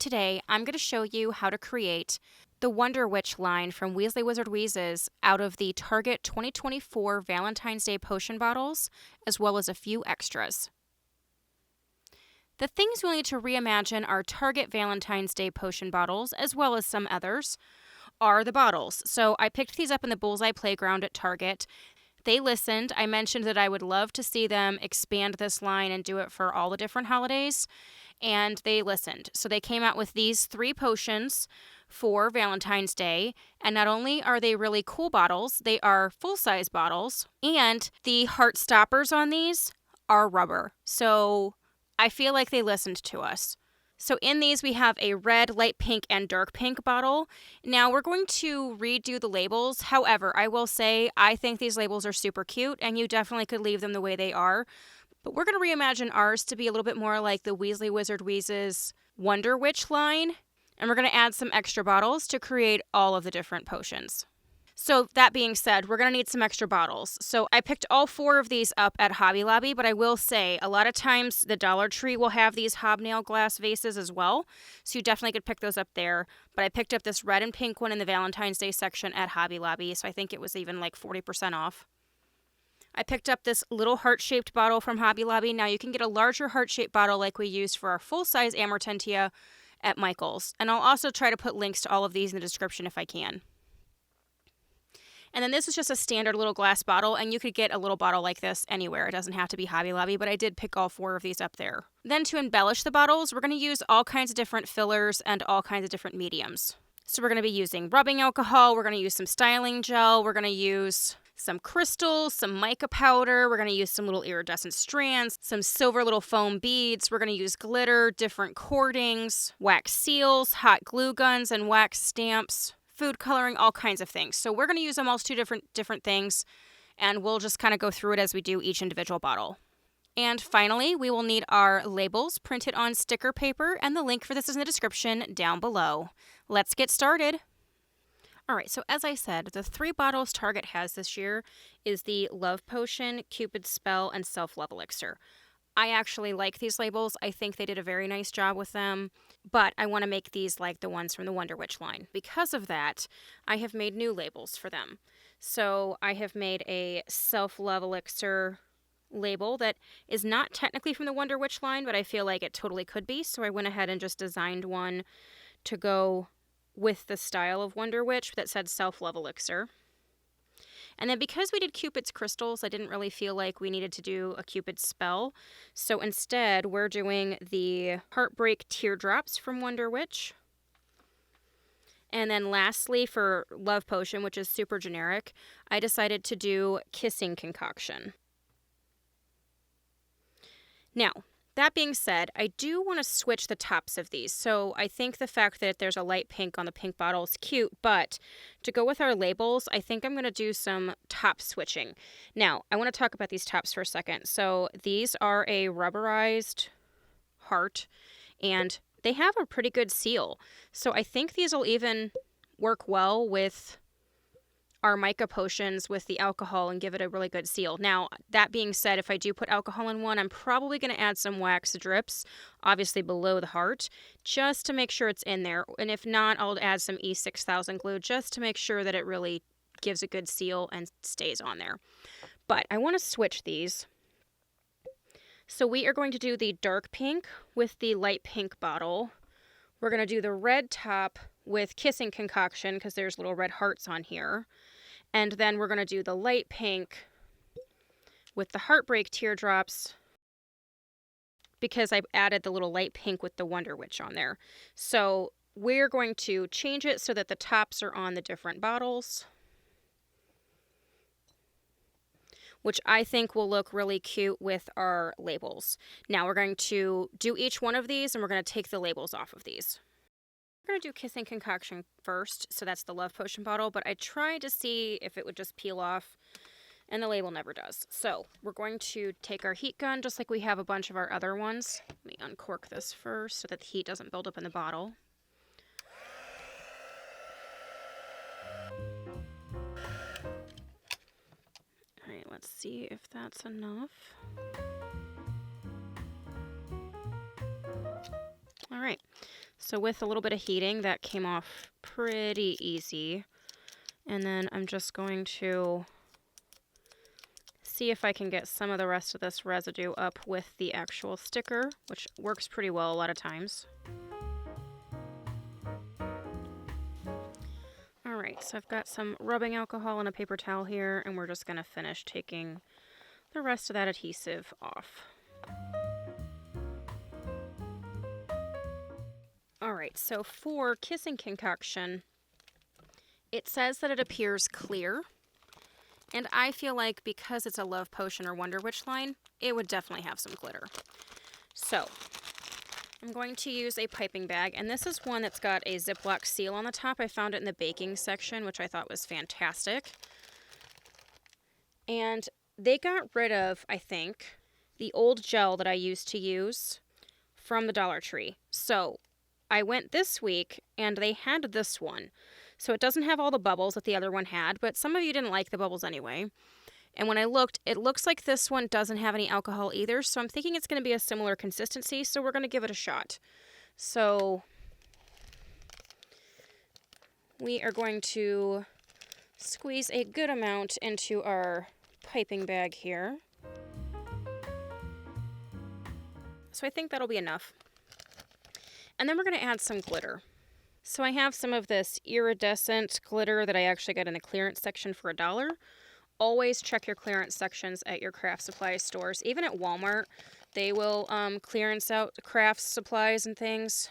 today I'm going to show you how to create the Wonder Witch line from Weasley Wizard Wheezes out of the Target 2024 Valentine's Day potion bottles, as well as a few extras. The things we'll need to reimagine our Target Valentine's Day potion bottles, as well as some others, are the bottles. So I picked these up in the Bullseye playground at Target. They listened. I mentioned that I would love to see them expand this line and do it for all the different holidays, and they listened. So they came out with these 3 potions for Valentine's Day, and not only are they really cool bottles, they are full-size bottles, and the heart stoppers on these are rubber. So I feel like they listened to us. So in these, we have a red, light pink, and dark pink bottle. Now we're going to redo the labels. However, I will say I think these labels are super cute, and you definitely could leave them the way they are. But we're going to reimagine ours to be a little bit more like the Weasley Wizard Wheezes Wonder Witch line. And we're going to add some extra bottles to create all of the different potions. So that being said, we're going to need some extra bottles. So I picked all 4 of these up at Hobby Lobby, but I will say a lot of times the Dollar Tree will have these hobnail glass vases as well. So you definitely could pick those up there. But I picked up this red and pink one in the Valentine's Day section at Hobby Lobby. So I think it was even like 40% off. I picked up this little heart-shaped bottle from Hobby Lobby. Now you can get a larger heart-shaped bottle like we used for our full-size Amortentia at Michael's. And I'll also try to put links to all of these in the description if I can. And then this is just a standard little glass bottle, and you could get a little bottle like this anywhere. It doesn't have to be Hobby Lobby, but I did pick all 4 of these up there. Then to embellish the bottles, we're going to use all kinds of different fillers and all kinds of different mediums. So we're going to be using rubbing alcohol, we're going to use some styling gel, we're going to use some crystals, some mica powder, we're going to use some little iridescent strands, some silver little foam beads, we're going to use glitter, different cordings, wax seals, hot glue guns, and wax stamps, food coloring, all kinds of things. So we're going to use almost 2 different things, and we'll just kind of go through it as we do each individual bottle. And finally, we will need our labels printed on sticker paper, and the link for this is in the description down below. Let's get started. All right, so as I said, the 3 bottles Target has this year is the Love Potion, Cupid Spell, and Self-Love Elixir. I actually like these labels. I think they did a very nice job with them, but I want to make these like the ones from the Wonder Witch line. Because of that, I have made new labels for them. So I have made a Self-Love Elixir label that is not technically from the Wonder Witch line, but I feel like it totally could be. So I went ahead and just designed one to go with the style of Wonder Witch that said Self-Love Elixir. And then because we did Cupid's crystals, I didn't really feel like we needed to do a Cupid spell. So instead, we're doing the Heartbreak Teardrops from Wonder Witch. And then lastly, for Love Potion, which is super generic, I decided to do Kissing Concoction. Now, that being said, I do want to switch the tops of these. So I think the fact that there's a light pink on the pink bottle is cute, but to go with our labels, I think I'm going to do some top switching. Now, I want to talk about these tops for a second. So these are a rubberized heart, and they have a pretty good seal. So I think these will even work well with our mica potions with the alcohol and give it a really good seal. Now, that being said, if I do put alcohol in one, I'm probably going to add some wax drips, obviously below the heart, just to make sure it's in there. And if not, I'll add some E6000 glue just to make sure that it really gives a good seal and stays on there. But I want to switch these. So we are going to do the dark pink with the light pink bottle. We're going to do the red top with Kissing Concoction because there's little red hearts on here. And then we're going to do the light pink with the Heartbreak Teardrops because I've added the little light pink with the Wonder Witch on there. So we're going to change it so that the tops are on the different bottles, which I think will look really cute with our labels. Now we're going to do each one of these, and we're going to take the labels off of these. We're going to do Kissing Concoction first, so that's the Love Potion bottle, but I tried to see if it would just peel off, and the label never does. So we're going to take our heat gun, just like we have a bunch of our other ones. Let me uncork this first so that the heat doesn't build up in the bottle. All right, let's see if that's enough. All right. So with a little bit of heating, that came off pretty easy. And then I'm just going to see if I can get some of the rest of this residue up with the actual sticker, which works pretty well a lot of times. Alright, so I've got some rubbing alcohol and a paper towel here, and we're just going to finish taking the rest of that adhesive off. Alright, so for Kissing Concoction, it says that it appears clear, and I feel like because it's a Love Potion or Wonder Witch line, it would definitely have some glitter. So, I'm going to use a piping bag, and this is one that's got a Ziploc seal on the top. I found it in the baking section, which I thought was fantastic. And they got rid of, I think, the old gel that I used to use from the Dollar Tree. So I went this week, and they had this one. So it doesn't have all the bubbles that the other one had, but some of you didn't like the bubbles anyway. And when I looked, it looks like this one doesn't have any alcohol either, so I'm thinking it's going to be a similar consistency, so we're going to give it a shot. So we are going to squeeze a good amount into our piping bag here. So I think that'll be enough. And then we're going to add some glitter. So I have some of this iridescent glitter that I actually got in the clearance section for $1. Always check your clearance sections at your craft supply stores. Even at Walmart, they will clearance out craft supplies and things.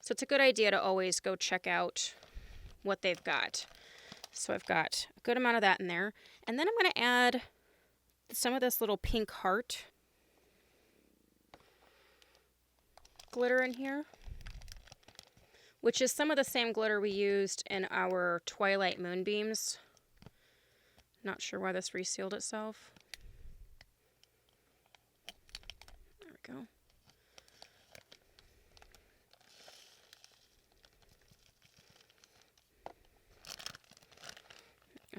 So it's a good idea to always go check out what they've got. So I've got a good amount of that in there. And then I'm going to add some of this little pink heart glitter in here, which is some of the same glitter we used in our Twilight Moonbeams. Not sure why this resealed itself. There we go.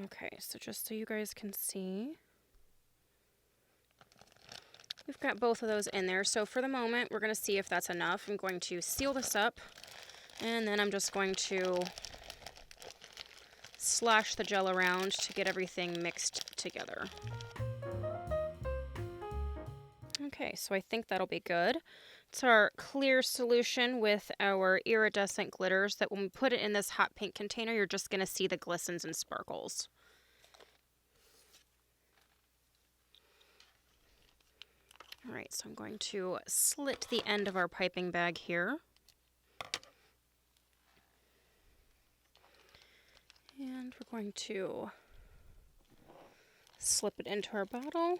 Okay, so just so you guys can see, we've got both of those in there. So for the moment, we're going to see if that's enough. I'm going to seal this up, and then I'm just going to slosh the gel around to get everything mixed together. Okay, so I think that'll be good. It's our clear solution with our iridescent glitters that when we put it in this hot pink container, you're just going to see the glistens and sparkles. All right, so I'm going to slit the end of our piping bag here. And we're going to slip it into our bottle.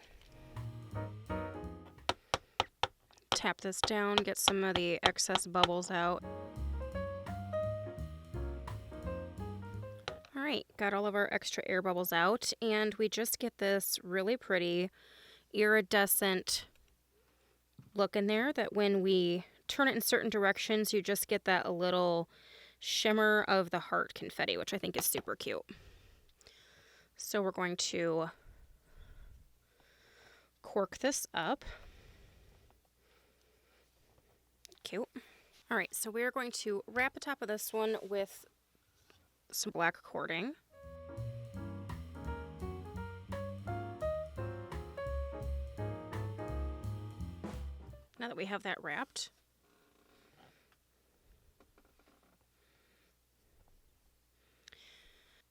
Tap this down, get some of the excess bubbles out. All right, got all of our extra air bubbles out, and we just get this really pretty iridescent look in there that when we turn it in certain directions, you just get that little shimmer of the heart confetti, which I think is super cute. So we're going to cork this up. Cute. All right, so we're going to wrap the top of this one with some black cording. Now that we have that wrapped,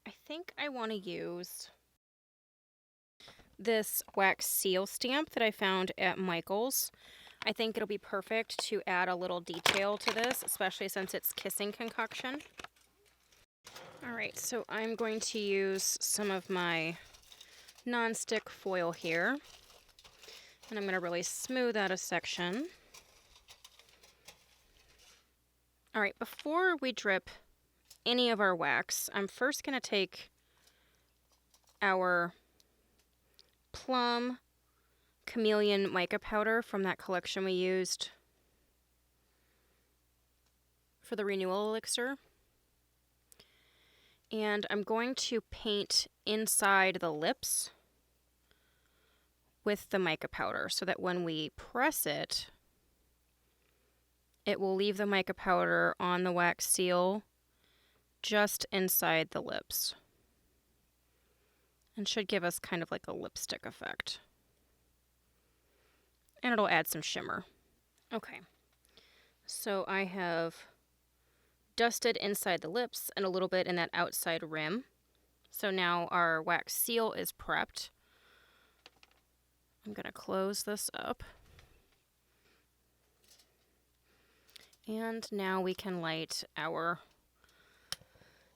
I think I want to use this wax seal stamp that I found at Michael's. I think it'll be perfect to add a little detail to this, especially since it's Kissing Concoction. Alright, so I'm going to use some of my non-stick foil here, and I'm going to really smooth out a section. Alright, before we drip any of our wax, I'm first going to take our Plum Chameleon mica powder from that collection we used for the renewal elixir. And I'm going to paint inside the lips with the mica powder so that when we press it, it will leave the mica powder on the wax seal just inside the lips. And should give us kind of like a lipstick effect. And it'll add some shimmer. Okay. So I have dusted inside the lips and a little bit in that outside rim. So now our wax seal is prepped. I'm going to close this up. And now we can light our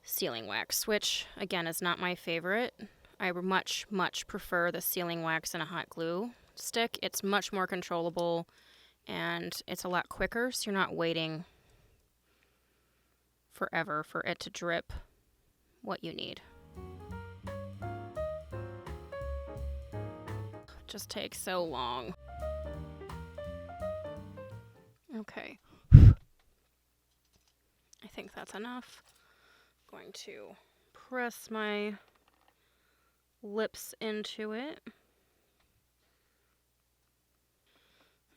sealing wax, which again is not my favorite. I much, much prefer the sealing wax in a hot glue stick. It's much more controllable and it's a lot quicker, so you're not waiting forever for it to drip what you need. It just takes so long. Okay. I think that's enough. I'm going to press my lips into it.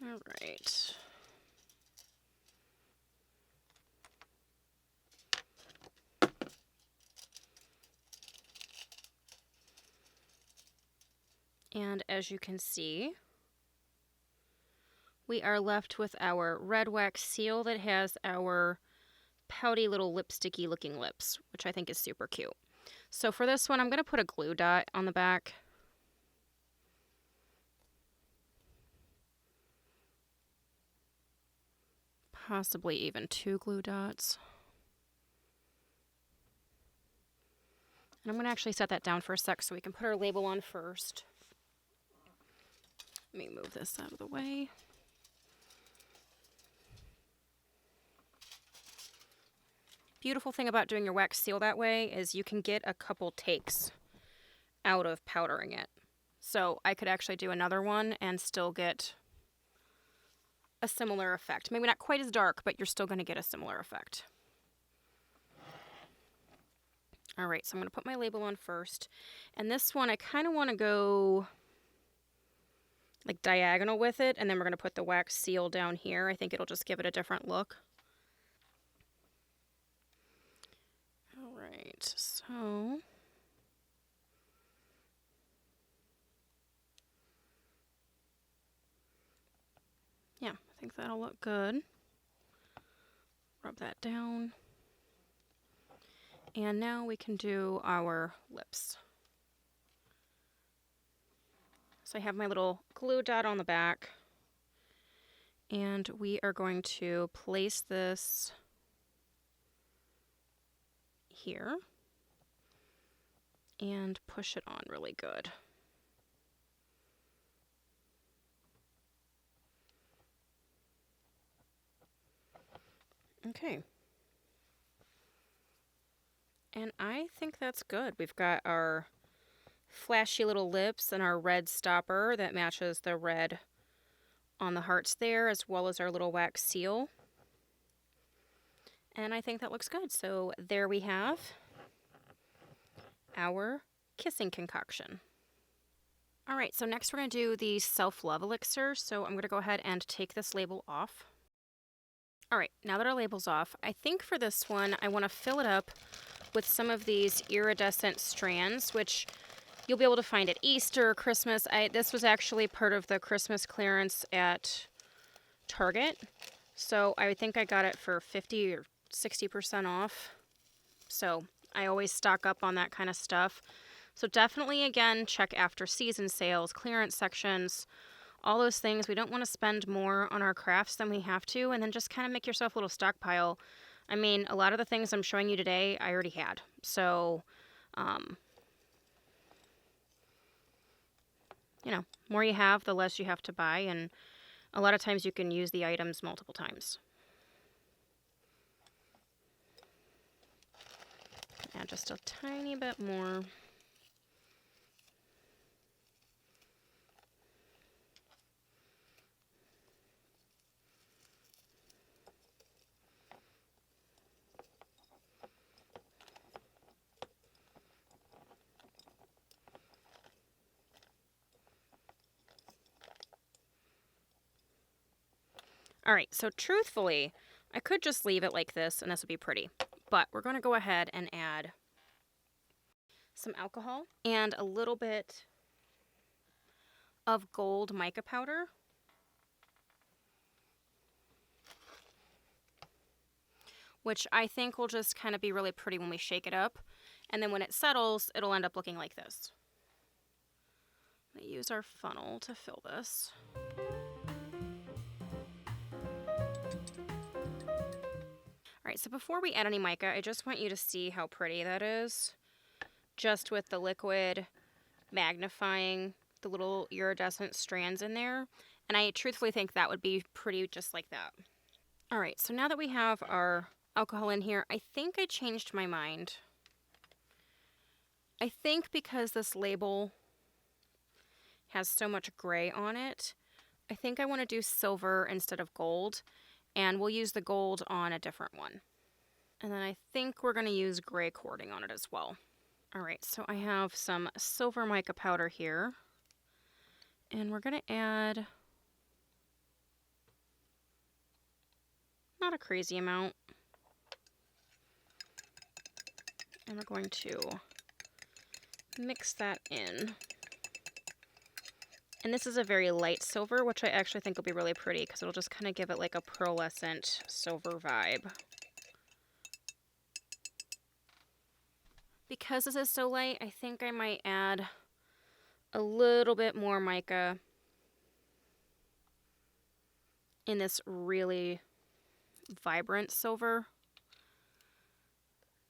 All right. And as you can see, we are left with our red wax seal that has our pouty little lipsticky looking lips, which I think is super cute. So for this one, I'm going to put a glue dot on the back. Possibly even 2 glue dots. And I'm going to actually set that down for a sec so we can put our label on first. Let me move this out of the way. Beautiful thing about doing your wax seal that way is you can get a couple takes out of powdering it. So I could actually do another one and still get a similar effect. Maybe not quite as dark, but you're still going to get a similar effect. All right, so I'm going to put my label on first. And this one, I kind of want to go like diagonal with it, and then we're going to put the wax seal down here. I think it'll just give it a different look. All right, so yeah, I think that'll look good. Rub that down. And now we can do our lips. So I have my little glue dot on the back. And we are going to place this here and push it on really good. Okay. And I think that's good. We've got our flashy little lips and our red stopper that matches the red on the hearts there, as well as our little wax seal. And I think that looks good. So there we have our kissing concoction. All right, so next we're going to do the self-love elixir. So I'm going to go ahead and take this label off. All right, now that our label's off, I think for this one, I want to fill it up with some of these iridescent strands, which you'll be able to find at Easter, Christmas. This was actually part of the Christmas clearance at Target. So I think I got it for 50 or 60% off. So I always stock up on that kind of stuff. So definitely, again, check after season sales, clearance sections, all those things. We don't want to spend more on our crafts than we have to, and then just kind of make yourself a little stockpile. I mean, a lot of the things I'm showing you today, I already had. So, you know, more you have, the less you have to buy, and a lot of times you can use the items multiple times. Add just a tiny bit more. All right, so truthfully, I could just leave it like this and this would be pretty, but we're going to go ahead and add some alcohol and a little bit of gold mica powder. Which I think will just kind of be really pretty when we shake it up. And then when it settles, it'll end up looking like this. I'm going to use our funnel to fill this. All right, so before we add any mica, I just want you to see how pretty that is. Just with the liquid magnifying the little iridescent strands in there. And I truthfully think that would be pretty just like that. All right, so now that we have our alcohol in here, I think I changed my mind. I think because this label has so much gray on it, I think I want to do silver instead of gold, and we'll use the gold on a different one. And then I think we're going to use gray cording on it as well. All right, so I have some silver mica powder here, and we're going to add not a crazy amount. And we're going to mix that in. And this is a very light silver, which I actually think will be really pretty because it'll just kind of give it like a pearlescent silver vibe. Because this is so light, I think I might add a little bit more mica in this really vibrant silver,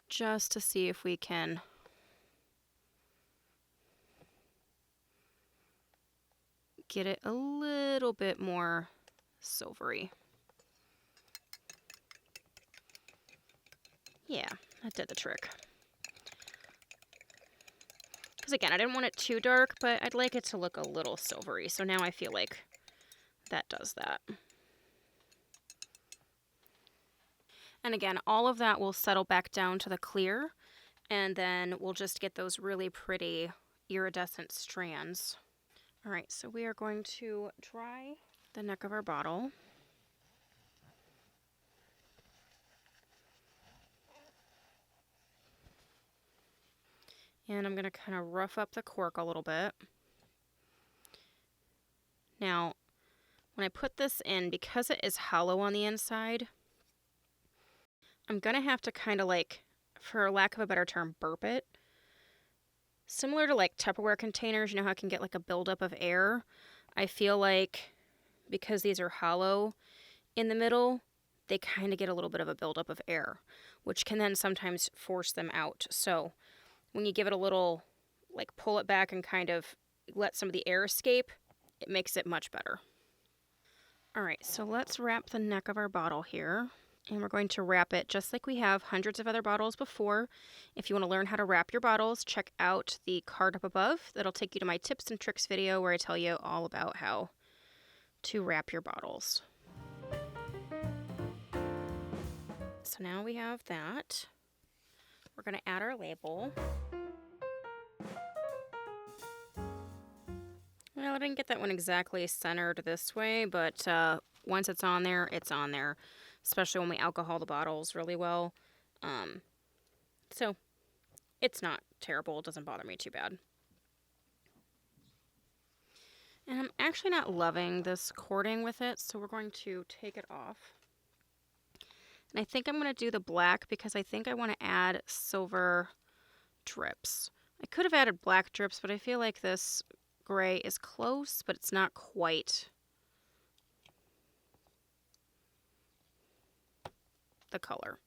just to see if we can get it a little bit more silvery. Yeah, that did the trick. Because again, I didn't want it too dark, but I'd like it to look a little silvery. So now I feel like that does that. And again, all of that will settle back down to the clear, and then we'll just get those really pretty iridescent strands. All right, so we are going to dry the neck of our bottle. And I'm going to kind of rough up the cork a little bit. Now, when I put this in, because it is hollow on the inside, I'm going to have to kind of like, for lack of a better term, burp it. Similar to like Tupperware containers, you know how it can get like a buildup of air? I feel like because these are hollow in the middle, they kind of get a little bit of a buildup of air, which can then sometimes force them out. So when you give it a little, like pull it back and kind of let some of the air escape, it makes it much better. All right, so let's wrap the neck of our bottle here. And we're going to wrap it just like we have hundreds of other bottles before. If you want to learn how to wrap your bottles, check out the card up above. That'll take you to my tips and tricks video where I tell you all about how to wrap your bottles. So now we have that. We're going to add our label. Well, I didn't get that one exactly centered this way, but once it's on there, especially when we alcohol the bottles really well. So it's not terrible. It doesn't bother me too bad. And I'm actually not loving this cording with it, so we're going to take it off. And I think I'm going to do the black because I think I want to add silver drips. I could have added black drips, but I feel like this gray is close, but it's not quite the color.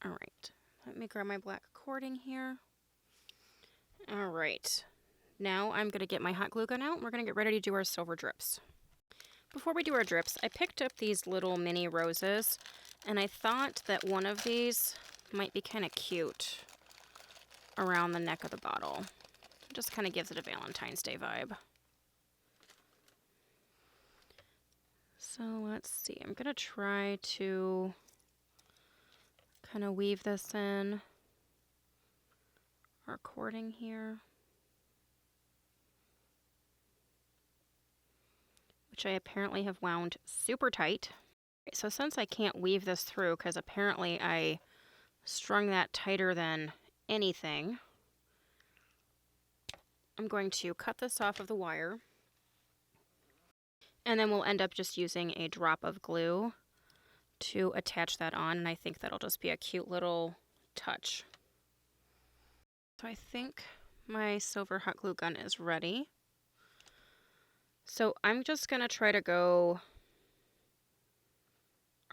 All right, let me grab my black cording here. All right, now I'm going to get my hot glue gun out and we're going to get ready to do our silver drips. Before we do our drips, I picked up these little mini roses and I thought that one of these might be kind of cute around the neck of the bottle. It just kind of gives it a Valentine's Day vibe. So let's see, I'm going to try to kind of weave this in. our cording here, which I apparently have wound super tight. So since I can't weave this through, because apparently I strung that tighter than anything, I'm going to cut this off of the wire. And then we'll end up just using a drop of glue to attach that on, and I think that'll just be a cute little touch. So I think my silver hot glue gun is ready. So I'm just going to try to go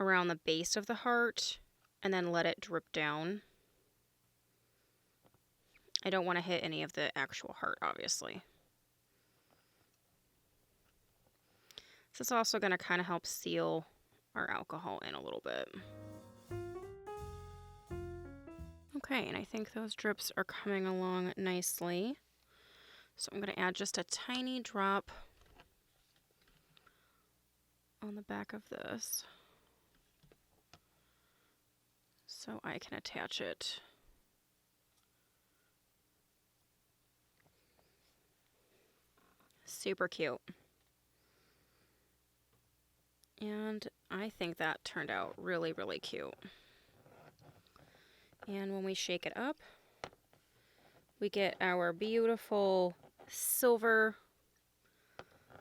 around the base of the heart and then let it drip down. I don't want to hit any of the actual heart, obviously. This is also going to kind of help seal our alcohol in a little bit. Okay, and I think those drips are coming along nicely. So I'm going to add just a tiny drop on the back of this so I can attach it. Super cute. And I think that turned out really, really cute. And when we shake it up, we get our beautiful silver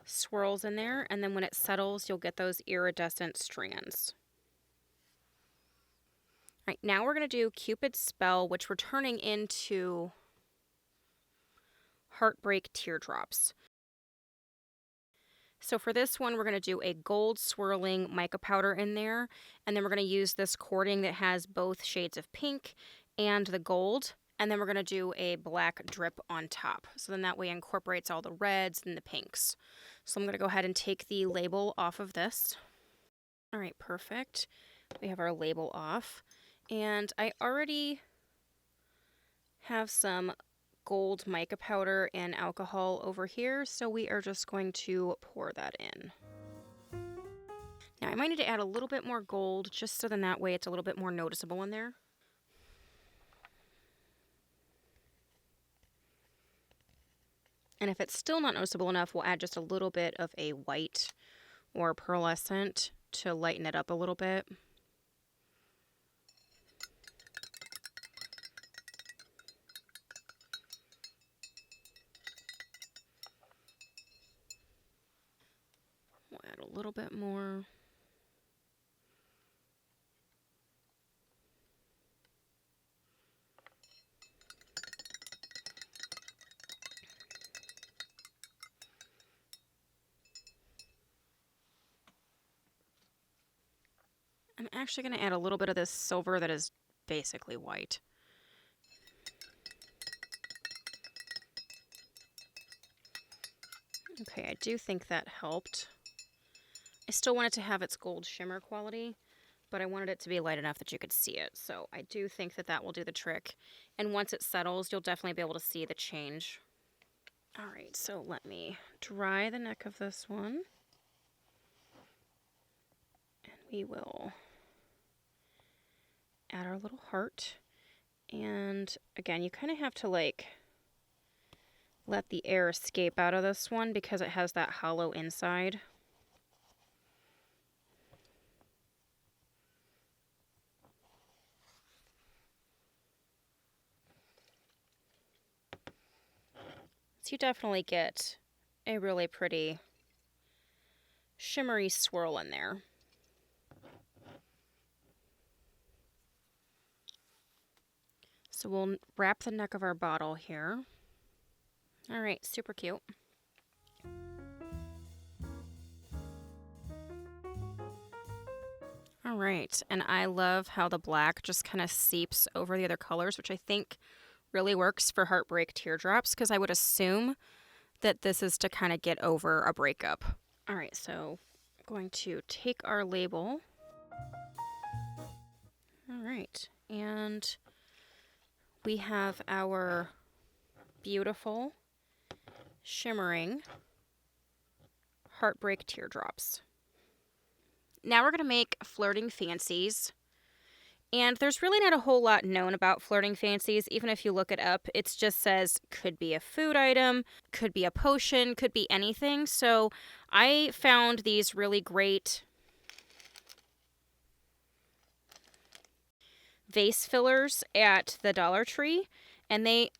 swirls in there. And then when it settles, you'll get those iridescent strands. All right, now we're going to do Cupid's spell, which we're turning into Heartbreak Teardrops. So for this one, we're going to do a gold swirling mica powder in there. And then we're going to use this cording that has both shades of pink and the gold. And then we're going to do a black drip on top. So then that way it incorporates all the reds and the pinks. So I'm going to go ahead and take the label off of this. All right, perfect. We have our label off. And I already have some gold mica powder and alcohol over here, so we are just going to pour that in. Now I might need to add a little bit more gold just so then that way it's a little bit more noticeable in there. And if it's still not noticeable enough, we'll add just a little bit of a white or pearlescent to lighten it up a little bit. We'll add a little bit more. I'm actually going to add a little bit of this silver that is basically white. Okay, I do think that helped. I still want it to have its gold shimmer quality, but I wanted it to be light enough that you could see it. So I do think that that will do the trick. And once it settles, you'll definitely be able to see the change. All right, so let me dry the neck of this one. And we will add our little heart. And again, you kind of have to like let the air escape out of this one because it has that hollow inside. So you definitely get a really pretty shimmery swirl in there. So we'll wrap the neck of our bottle here. All right, super cute. All right, and I love how the black just kind of seeps over the other colors, which I think really works for Heartbreak Teardrops, because I would assume that this is to kind of get over a breakup. All right, so I'm going to take our label. All right, and we have our beautiful shimmering Heartbreak Teardrops. Now we're going to make Flirting Fancies. And there's really not a whole lot known about Flirting Fancies. Even if you look it up, it just says could be a food item, could be a potion, could be anything. So I found these really great vase fillers at the Dollar Tree. And I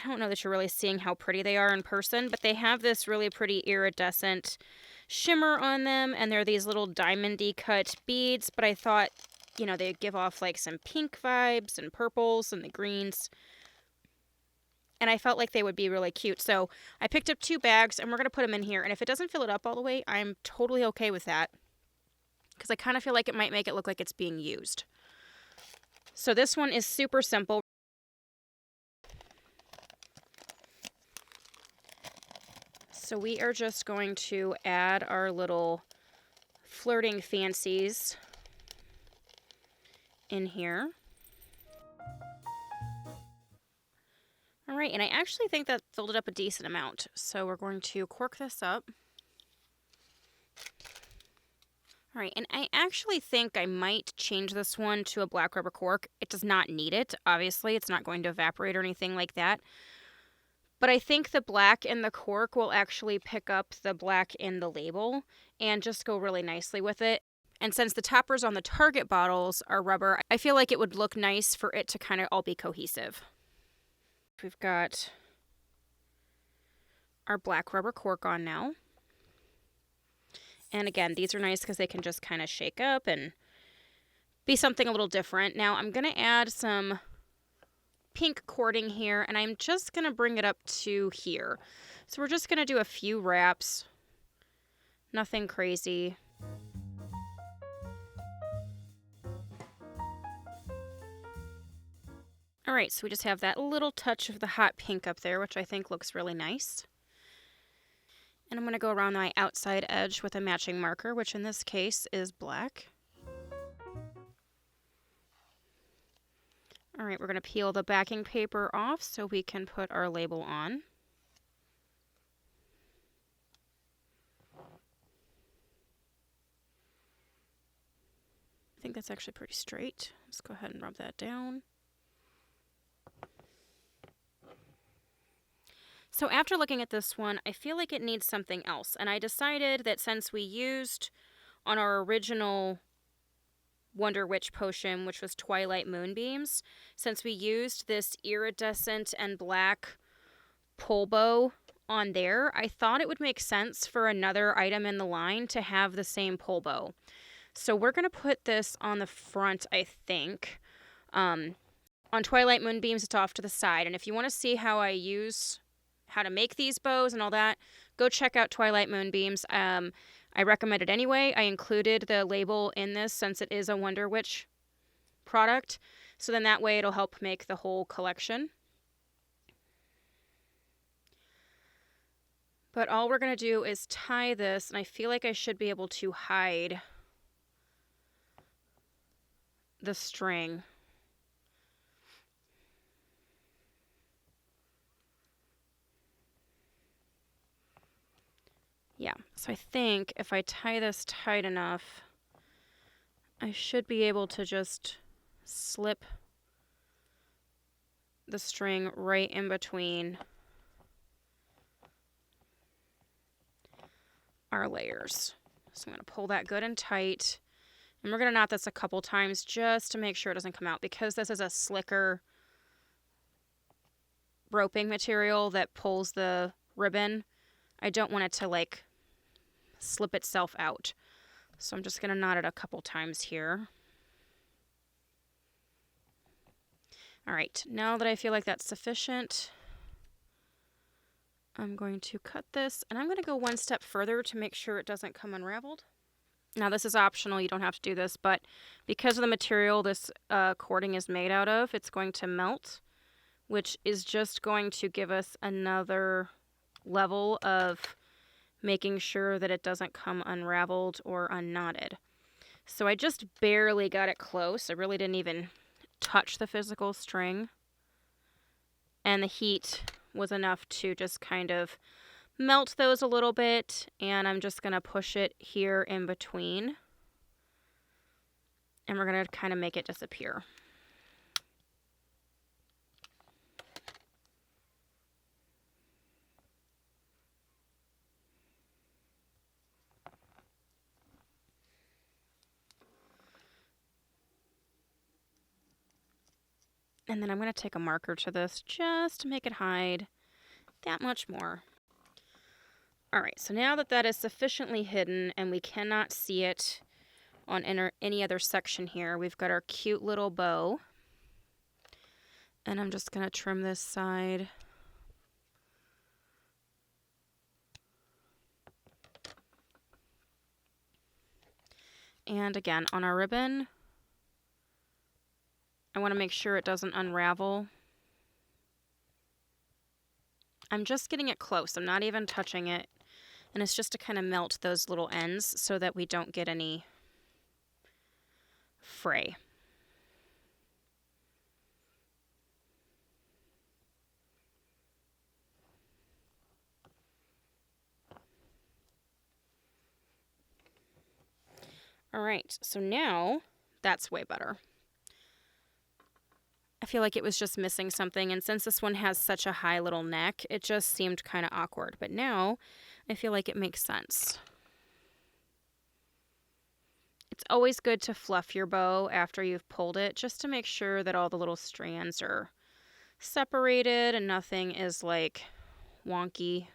don't know that you're really seeing how pretty they are in person, but they have this really pretty iridescent shimmer on them. And they're these little diamondy cut beads. But I thought, you know, they give off like some pink vibes and purples and the greens. And I felt like they would be really cute. So I picked up 2 bags and we're going to put them in here. And if it doesn't fill it up all the way, I'm totally okay with that. Because I kind of feel like it might make it look like it's being used. So this one is super simple. So we are just going to add our little Flirting Fancies in here. All right, and I actually think that filled it up a decent amount. So we're going to cork this up. All right, and I actually think I might change this one to a black rubber cork. It does not need it, obviously. It's not going to evaporate or anything like that. But I think the black in the cork will actually pick up the black in the label and just go really nicely with it. And since the toppers on the Target bottles are rubber, I feel like it would look nice for it to kind of all be cohesive. We've got our black rubber cork on now. And again, these are nice because they can just kind of shake up and be something a little different. Now I'm going to add some pink cording here, and I'm just going to bring it up to here. So we're just going to do a few wraps. Nothing crazy. All right, so we just have that little touch of the hot pink up there, which I think looks really nice. And I'm going to go around my outside edge with a matching marker, which in this case is black. All right, we're going to peel the backing paper off so we can put our label on. I think that's actually pretty straight. Let's go ahead and rub that down. So after looking at this one, I feel like it needs something else. And I decided that since we used on our original Wonder Witch potion, which was Twilight Moonbeams, since we used this iridescent and black pull bow on there, I thought it would make sense for another item in the line to have the same pull bow. So we're going to put this on the front, I think. On Twilight Moonbeams, it's off to the side. And if you want to see how to make these bows and all that, go check out Twilight Moonbeams. I recommend it anyway. I included the label in this since it is a Wonder Witch product. So then that way it'll help make the whole collection. But all we're going to do is tie this, and I feel like I should be able to hide the string. Yeah, so I think if I tie this tight enough, I should be able to just slip the string right in between our layers. So I'm going to pull that good and tight. And we're going to knot this a couple times just to make sure it doesn't come out, because this is a slicker roping material that pulls the ribbon. I don't want it to like slip itself out. So I'm just going to knot it a couple times here. All right, now that I feel like that's sufficient, I'm going to cut this, and I'm going to go one step further to make sure it doesn't come unraveled. Now this is optional, you don't have to do this, but because of the material this cording is made out of, it's going to melt, which is just going to give us another level of making sure that it doesn't come unraveled or unknotted. So I just barely got it close. I really didn't even touch the physical string. And the heat was enough to just kind of melt those a little bit. And I'm just going to push it here in between. And we're going to kind of make it disappear. And then I'm going to take a marker to this just to make it hide that much more. All right, so now that that is sufficiently hidden and we cannot see it on any other section here, we've got our cute little bow. And I'm just going to trim this side. And again, on our ribbon, I want to make sure it doesn't unravel. I'm just getting it close. I'm not even touching it. And it's just to kind of melt those little ends so that we don't get any fray. All right, so now that's way better. I feel like it was just missing something, and since this one has such a high little neck, it just seemed kind of awkward. But now I feel like it makes sense. It's always good to fluff your bow after you've pulled it, just to make sure that all the little strands are separated and nothing is like wonky.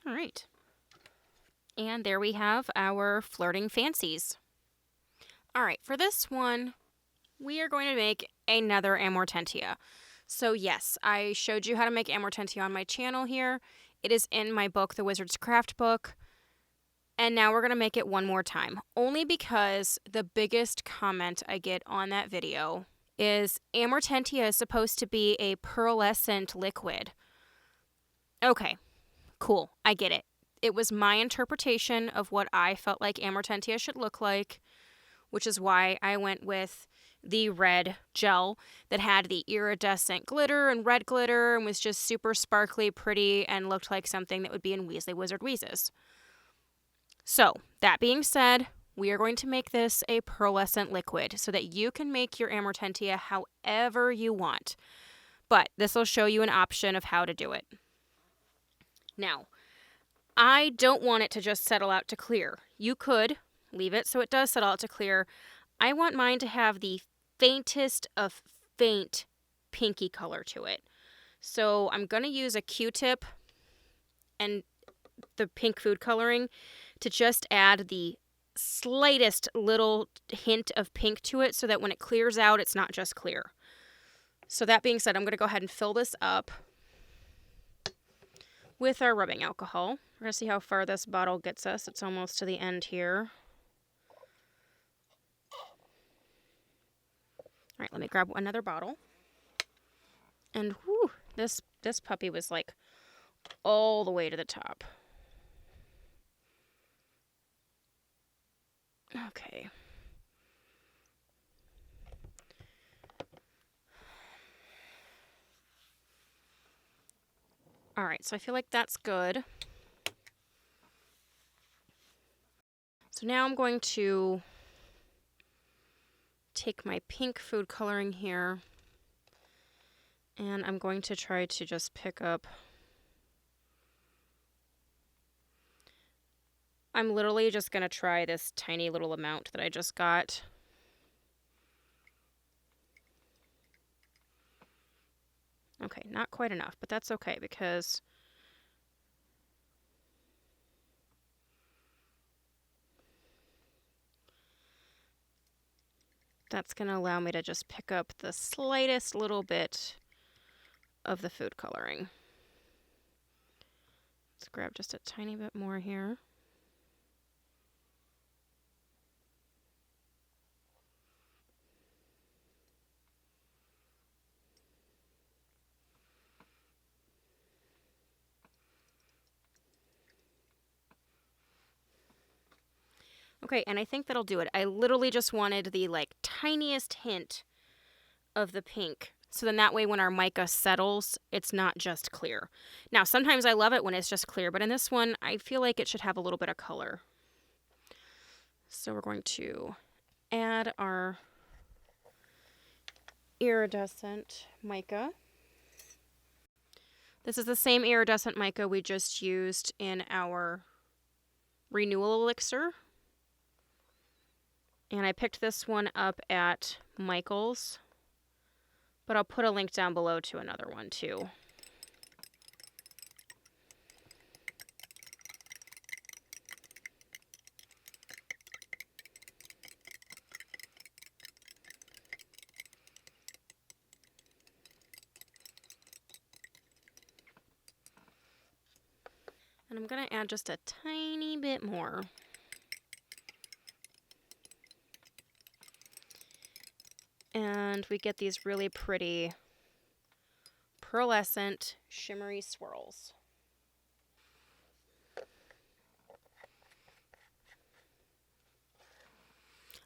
All right. And there we have our Flirting Fancies. All right, for this one, we are going to make another Amortentia. So yes, I showed you how to make Amortentia on my channel here. It is in my book, The Wizard's Craft Book. And now we're going to make it one more time. Only because the biggest comment I get on that video is Amortentia is supposed to be a pearlescent liquid. Okay, cool, I get it. It was my interpretation of what I felt like Amortentia should look like, which is why I went with the red gel that had the iridescent glitter and red glitter and was just super sparkly, pretty, and looked like something that would be in Weasley Wizard Wheezes. So, that being said, we are going to make this a pearlescent liquid so that you can make your Amortentia however you want. But this will show you an option of how to do it. Now, I don't want it to just settle out to clear. You could leave it so it does settle out to clear. I want mine to have the faintest of faint pinky color to it. So I'm going to use a Q-tip and the pink food coloring to just add the slightest little hint of pink to it so that when it clears out, it's not just clear. So that being said, I'm going to go ahead and fill this up with our rubbing alcohol. We're going to see how far this bottle gets us. It's almost to the end here. All right, let me grab another bottle. And whew, this puppy was like all the way to the top. Okay. All right, so I feel like that's good. So now I'm going to take my pink food coloring here, and I'm going to try to just pick up. I'm literally just going to try this tiny little amount that I just got. Okay, not quite enough, but that's okay because that's going to allow me to just pick up the slightest little bit of the food coloring. Let's grab just a tiny bit more here. Okay, and I think that'll do it. I literally just wanted the tiniest hint of the pink. So then that way when our mica settles, it's not just clear. Now, sometimes I love it when it's just clear, but in this one, I feel like it should have a little bit of color. So we're going to add our iridescent mica. This is the same iridescent mica we just used in our renewal elixir. And I picked this one up at Michael's, but I'll put a link down below to another one too. And I'm going to add just a tiny bit more. And we get these really pretty pearlescent shimmery swirls.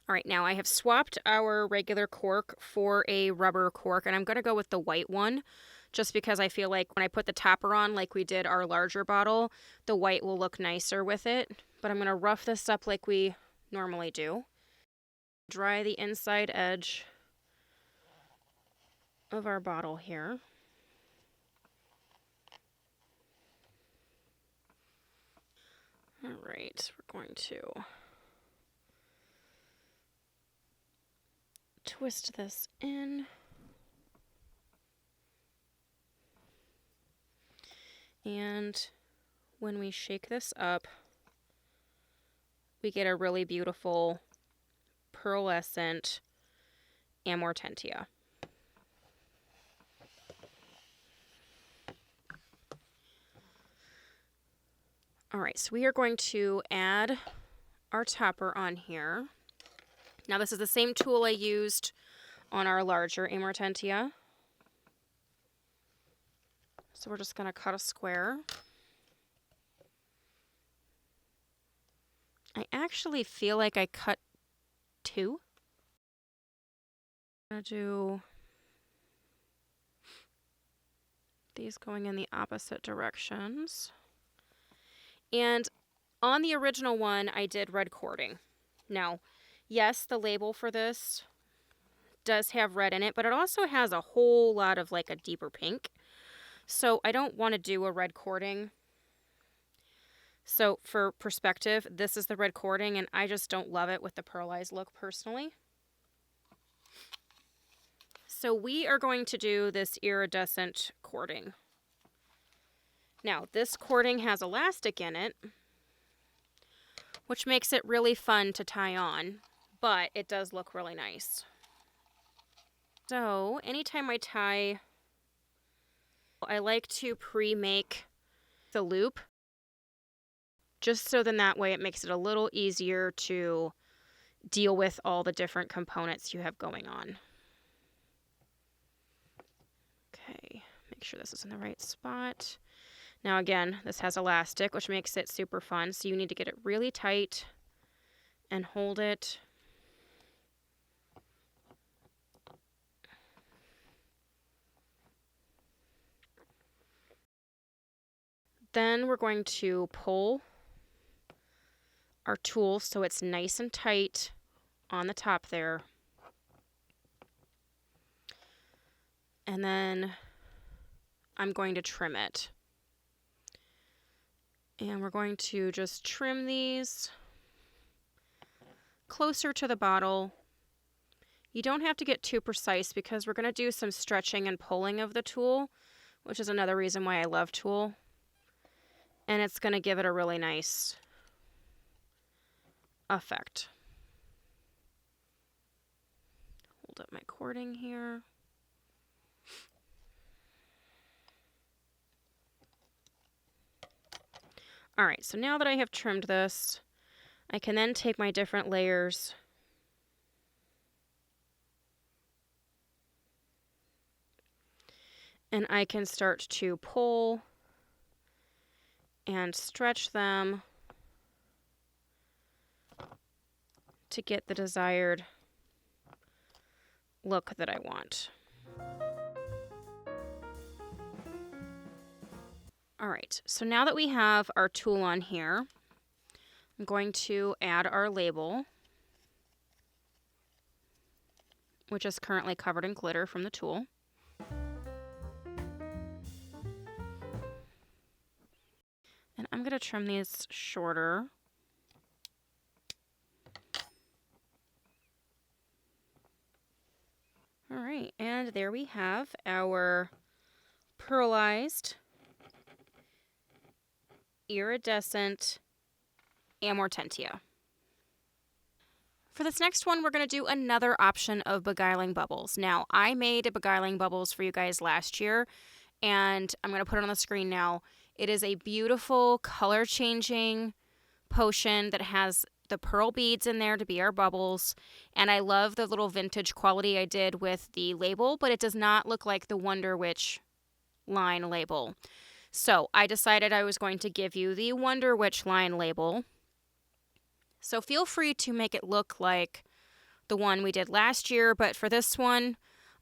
All right, now I have swapped our regular cork for a rubber cork, and I'm going to go with the white one just because I feel like when I put the topper on like we did our larger bottle, the white will look nicer with it. But I'm going to rough this up like we normally do. Dry the inside edge of our bottle here. All right, we're going to twist this in. And when we shake this up, we get a really beautiful pearlescent Amortentia. All right, so we are going to add our topper on here. Now this is the same tool I used on our larger Amortentia. So we're just going to cut a square. I actually feel like I cut two. I'm going to do these going in the opposite directions. And on the original one, I did red cording. Now, yes, the label for this does have red in it, but it also has a whole lot of like a deeper pink. So I don't want to do a red cording. So for perspective, this is the red cording, and I just don't love it with the pearlized look personally. So we are going to do this iridescent cording. Now, this cording has elastic in it, which makes it really fun to tie on, but it does look really nice. So anytime I tie, I like to pre-make the loop, just so then that way it makes it a little easier to deal with all the different components you have going on. Okay, make sure this is in the right spot. Now again, this has elastic, which makes it super fun, so you need to get it really tight and hold it. Then we're going to pull our tool so it's nice and tight on the top there. And then I'm going to trim it. And we're going to just trim these closer to the bottle. You don't have to get too precise because we're going to do some stretching and pulling of the tool, which is another reason why I love tool. And it's going to give it a really nice effect. Hold up my cording here. All right, so now that I have trimmed this, I can then take my different layers and I can start to pull and stretch them to get the desired look that I want. All right, so now that we have our tool on here, I'm I'm going to add our label, which is currently covered in glitter from the tool. And I'm going to trim these shorter. All right, and there we have our pearlized, iridescent Amortentia. For this next one, we're going to do another option of beguiling bubbles. Now, I made a beguiling bubbles for you guys last year, and I'm going to put it on the screen now. It is a beautiful color-changing potion that has the pearl beads in there to be our bubbles, and I love the little vintage quality I did with the label, but it does not look like the Wonder Witch line label. So I decided I was going to give you the Wonder Witch line label. So feel free to make it look like the one we did last year, but for this one,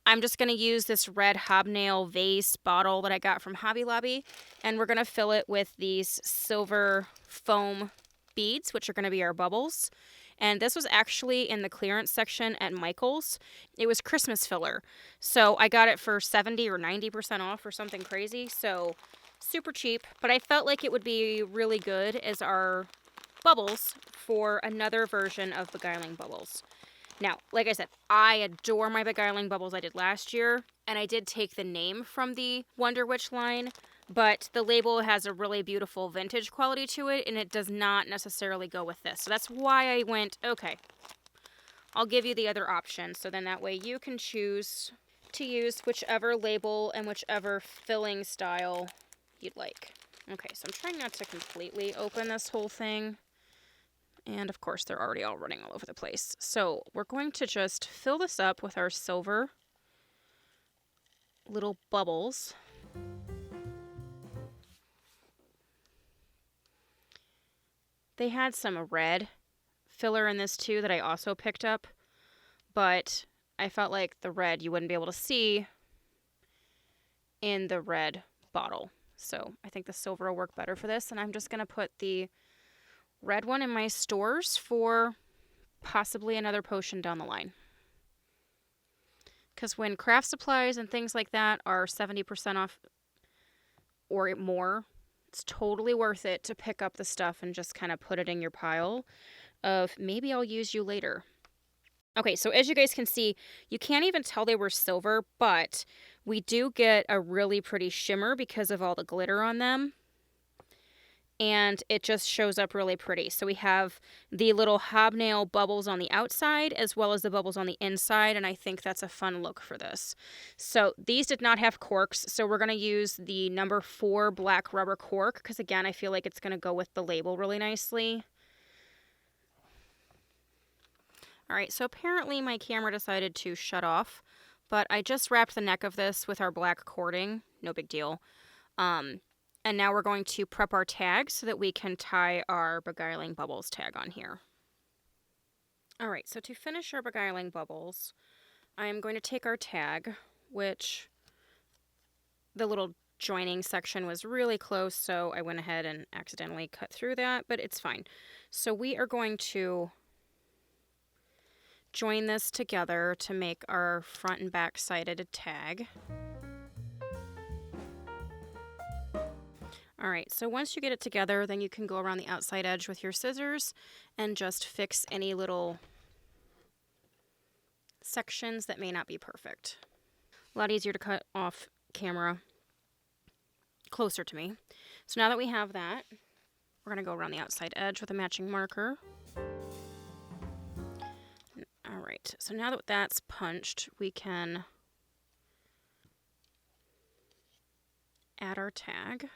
I'm just going to use this red hobnail vase bottle that I got from Hobby Lobby, and we're going to fill it with these silver foam beads, which are going to be our bubbles. And this was actually in the clearance section at Michael's. It was Christmas filler. So I got it for 70 or 90% off or something crazy. So super cheap, but I felt like it would be really good as our bubbles for another version of beguiling bubbles. Now, like I said, I adore my beguiling bubbles I did last year, and I did take the name from the Wonder Witch line, but the label has a really beautiful vintage quality to it, and it does not necessarily go with this. So that's why I went, okay, I'll give you the other option, so then that way you can choose to use whichever label and whichever filling style you'd like. Okay, so I'm trying not to completely open this whole thing. And of course, they're already all running all over the place. So we're going to just fill this up with our silver little bubbles. They had some red filler in this too that I also picked up, but I felt like the red you wouldn't be able to see in the red bottle. So I think the silver will work better for this, and I'm just going to put the red one in my stores for possibly another potion down the line. Because when craft supplies and things like that are 70% off or more, it's totally worth it to pick up the stuff and just kind of put it in your pile of maybe I'll use you later. Okay, so as you guys can see, you can't even tell they were silver, but we do get a really pretty shimmer because of all the glitter on them. And it just shows up really pretty. So we have the little hobnail bubbles on the outside as well as the bubbles on the inside, and I think that's a fun look for this. So these did not have corks, so we're going to use the number 4 black rubber cork because, again, I feel like it's going to go with the label really nicely. All right, so apparently my camera decided to shut off, but I just wrapped the neck of this with our black cording. No big deal. And now we're going to prep our tag so that we can tie our beguiling bubbles tag on here. All right, so to finish our beguiling bubbles, I am going to take our tag, which the little joining section was really close, so I went ahead and accidentally cut through that, but it's fine. So we are going to join this together to make our front and back sided tag. All right, so once you get it together, then you can go around the outside edge with your scissors and just fix any little sections that may not be perfect. A lot easier to cut off camera closer to me. So now that we have that, we're going to go around the outside edge with a matching marker. All right, so now that that's punched, we can add our tag.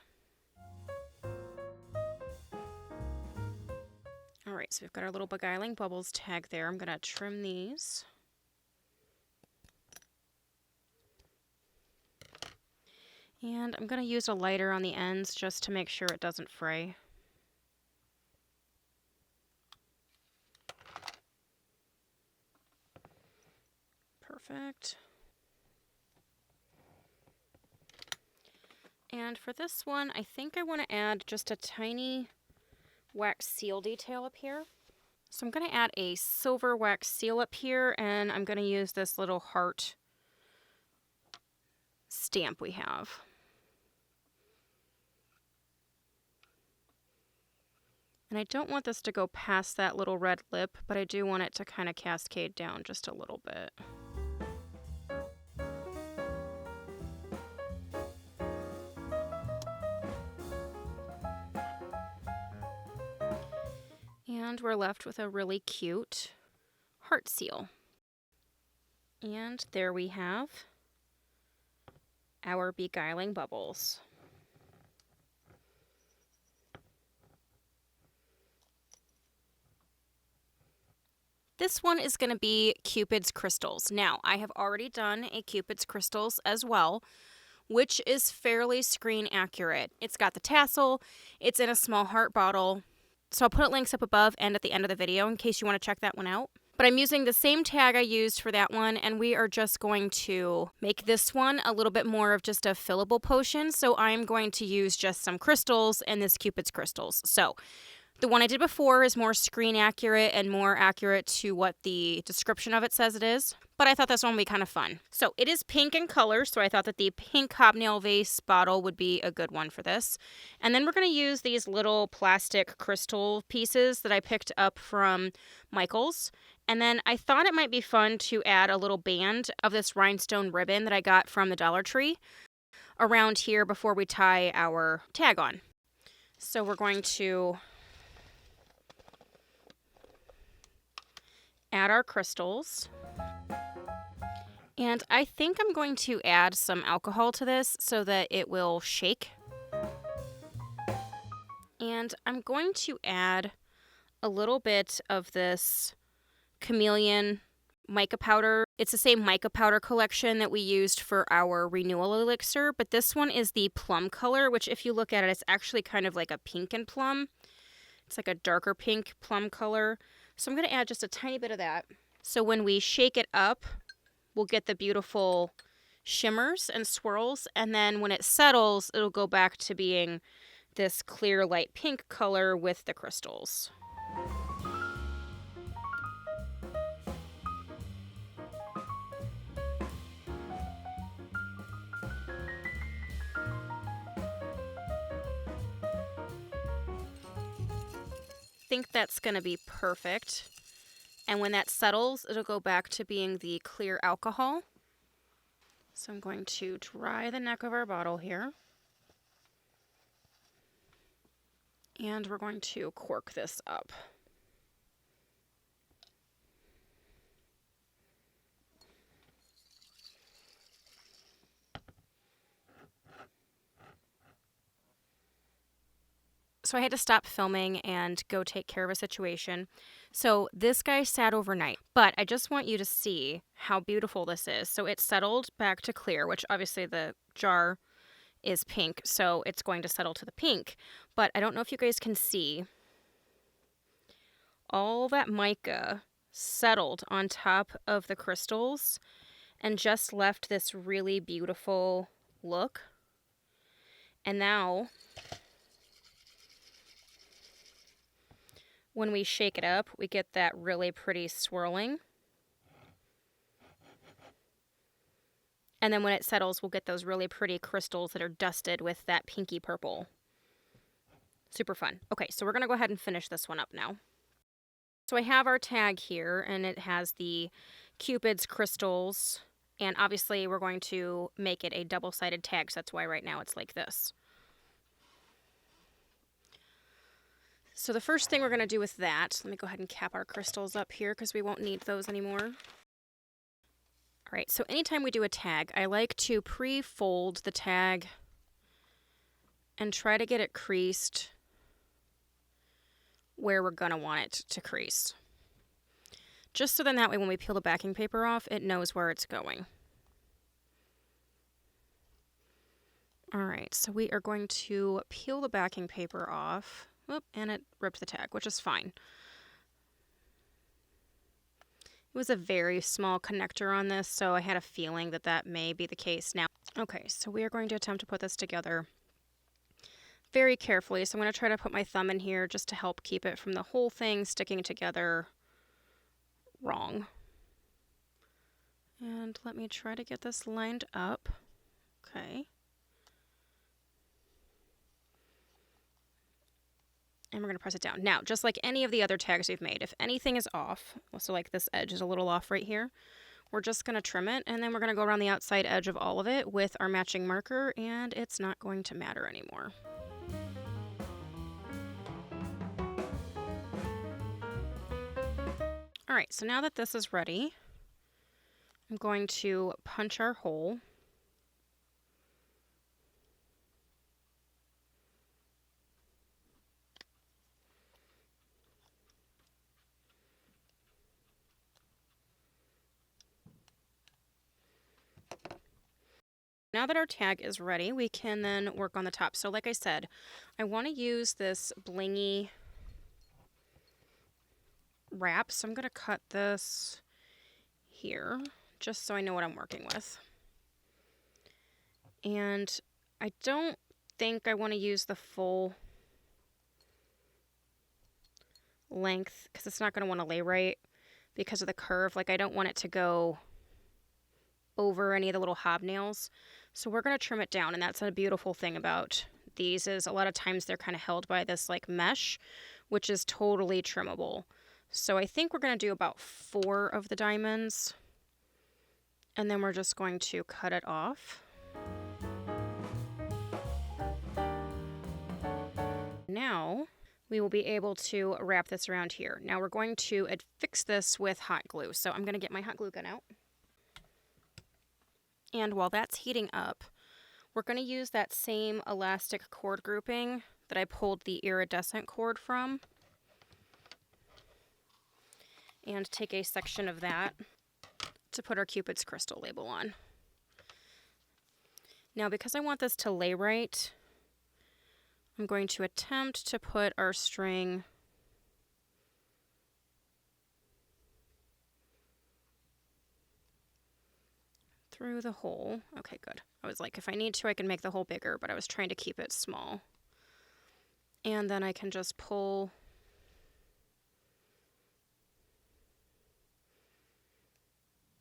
All right, so we've got our little beguiling bubbles tag there. I'm going to trim these. And I'm going to use a lighter on the ends just to make sure it doesn't fray. Perfect. And for this one, I think I want to add just a tiny wax seal detail up here. So I'm going to add a silver wax seal up here, and I'm going to use this little heart stamp we have. And I don't want this to go past that little red lip, but I do want it to kind of cascade down just a little bit. And we're left with a really cute heart seal. And there we have our beguiling bubbles. This one is going to be Cupid's crystals. Now, I have already done a Cupid's crystals as well, which is fairly screen accurate. It's got the tassel, it's in a small heart bottle, so I'll put links up above and at the end of the video in case you want to check that one out. But I'm using the same tag I used for that one, and we are just going to make this one a little bit more of just a fillable potion. So I'm going to use just some crystals and this Cupid's crystals. So the one I did before is more screen accurate and more accurate to what the description of it says it is. But I thought this one would be kind of fun. So it is pink in color, so I thought that the pink hobnail vase bottle would be a good one for this. And then we're going to use these little plastic crystal pieces that I picked up from Michael's. And then I thought it might be fun to add a little band of this rhinestone ribbon that I got from the Dollar Tree around here before we tie our tag on. So we're going to add our crystals. And I think I'm going to add some alcohol to this so that it will shake. And I'm going to add a little bit of this chameleon mica powder. It's the same mica powder collection that we used for our renewal elixir, but this one is the plum color, which if you look at it, it's actually kind of like a pink and plum. It's like a darker pink plum color. So I'm going to add just a tiny bit of that. So when we shake it up, we'll get the beautiful shimmers and swirls. And then when it settles, it'll go back to being this clear light pink color with the crystals. I think that's going to be perfect. And when that settles, it'll go back to being the clear alcohol. So I'm going to dry the neck of our bottle here. And we're going to cork this up. So I had to stop filming and go take care of a situation. So this guy sat overnight, but I just want you to see how beautiful this is. So it settled back to clear, which obviously the jar is pink, so it's going to settle to the pink. But I don't know if you guys can see. All that mica settled on top of the crystals and just left this really beautiful look. And now when we shake it up, we get that really pretty swirling. And then when it settles, we'll get those really pretty crystals that are dusted with that pinky purple. Super fun. Okay, so we're going to go ahead and finish this one up now. So I have our tag here, and it has the Cupid's crystals. And obviously, we're going to make it a double-sided tag, so that's why right now it's like this. So the first thing we're going to do with that, let me go ahead and cap our crystals up here because we won't need those anymore. All right, so anytime we do a tag, I like to pre-fold the tag and try to get it creased where we're going to want it to crease. Just so then that way when we peel the backing paper off, it knows where it's going. All right, so we are going to peel the backing paper off. Oop, and it ripped the tag, which is fine. It was a very small connector on this, so I had a feeling that that may be the case now. Okay, so we are going to attempt to put this together very carefully. So I'm going to try to put my thumb in here just to help keep it from the whole thing sticking together wrong. And let me try to get this lined up. Okay. And we're going to press it down. Now, just like any of the other tags we've made, if anything is off, so like this edge is a little off right here, we're just going to trim it, and then we're going to go around the outside edge of all of it with our matching marker, and it's not going to matter anymore. All right, so now that this is ready, I'm going to punch our hole. Now that our tag is ready, we can then work on the top. So like I said, I want to use this blingy wrap. So I'm going to cut this here just so I know what I'm working with. And I don't think I want to use the full length because it's not going to want to lay right because of the curve. Like I don't want it to go over any of the little hobnails. So we're going to trim it down, and that's a beautiful thing about these is a lot of times they're kind of held by this like mesh, which is totally trimmable. So I think we're going to do about 4 of the diamonds, and then we're just going to cut it off. Now we will be able to wrap this around here. Now we're going to affix this with hot glue. So I'm going to get my hot glue gun out. And while that's heating up, we're going to use that same elastic cord grouping that I pulled the iridescent cord from. And take a section of that to put our Cupid's crystal label on. Now because I want this to lay right, I'm going to attempt to put our string through the hole. Okay, good. I was like, if I need to, I can make the hole bigger, but I was trying to keep it small. And then I can just pull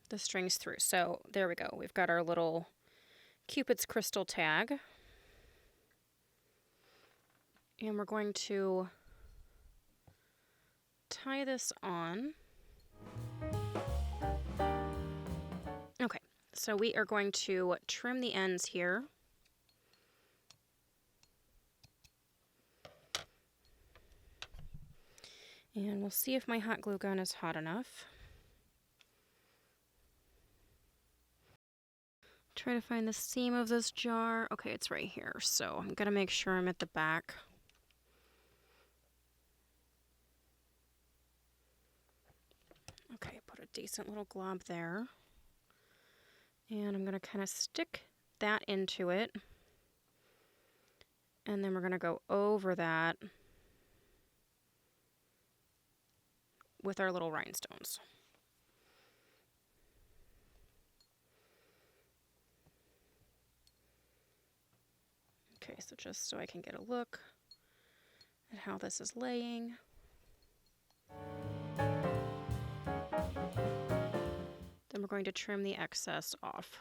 the strings through. So there we go. We've got our little Cupid's crystal tag. And we're going to tie this on. Okay, so we are going to trim the ends here. And we'll see if my hot glue gun is hot enough. Try to find the seam of this jar. Okay, it's right here. So I'm going to make sure I'm at the back. Okay, put a decent little glob there. And I'm going to kind of stick that into it. And then we're going to go over that with our little rhinestones. Okay, so just so I can get a look at how this is laying. Then we're going to trim the excess off.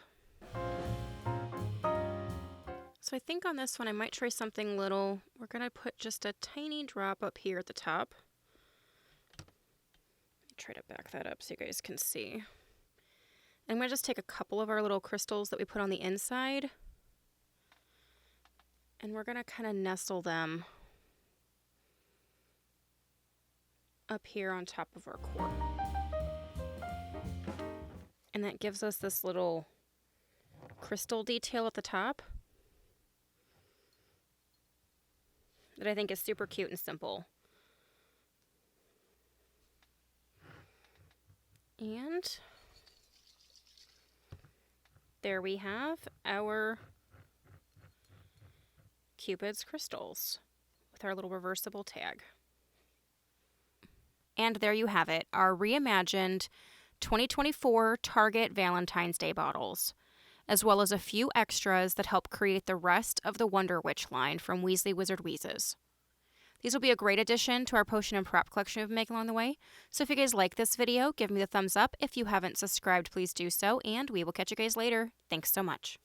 So I think on this one I might try something little. We're going to put just a tiny drop up here at the top. Try to back that up so you guys can see. I'm going to just take a couple of our little crystals that we put on the inside, and we're going to kind of nestle them up here on top of our cord. And that gives us this little crystal detail at the top that I think is super cute and simple. And there we have our Cupid's crystals with our little reversible tag. And there you have it, our reimagined 2024 Target Valentine's Day bottles. as well as a few extras that help create the rest of the Wonder Witch line from Weasley Wizard Wheezes. These will be a great addition to our potion and prop collection we've been making along the way. So if you guys like this video, give me the thumbs up. If you haven't subscribed, please do so, and we will catch you guys later. Thanks so much.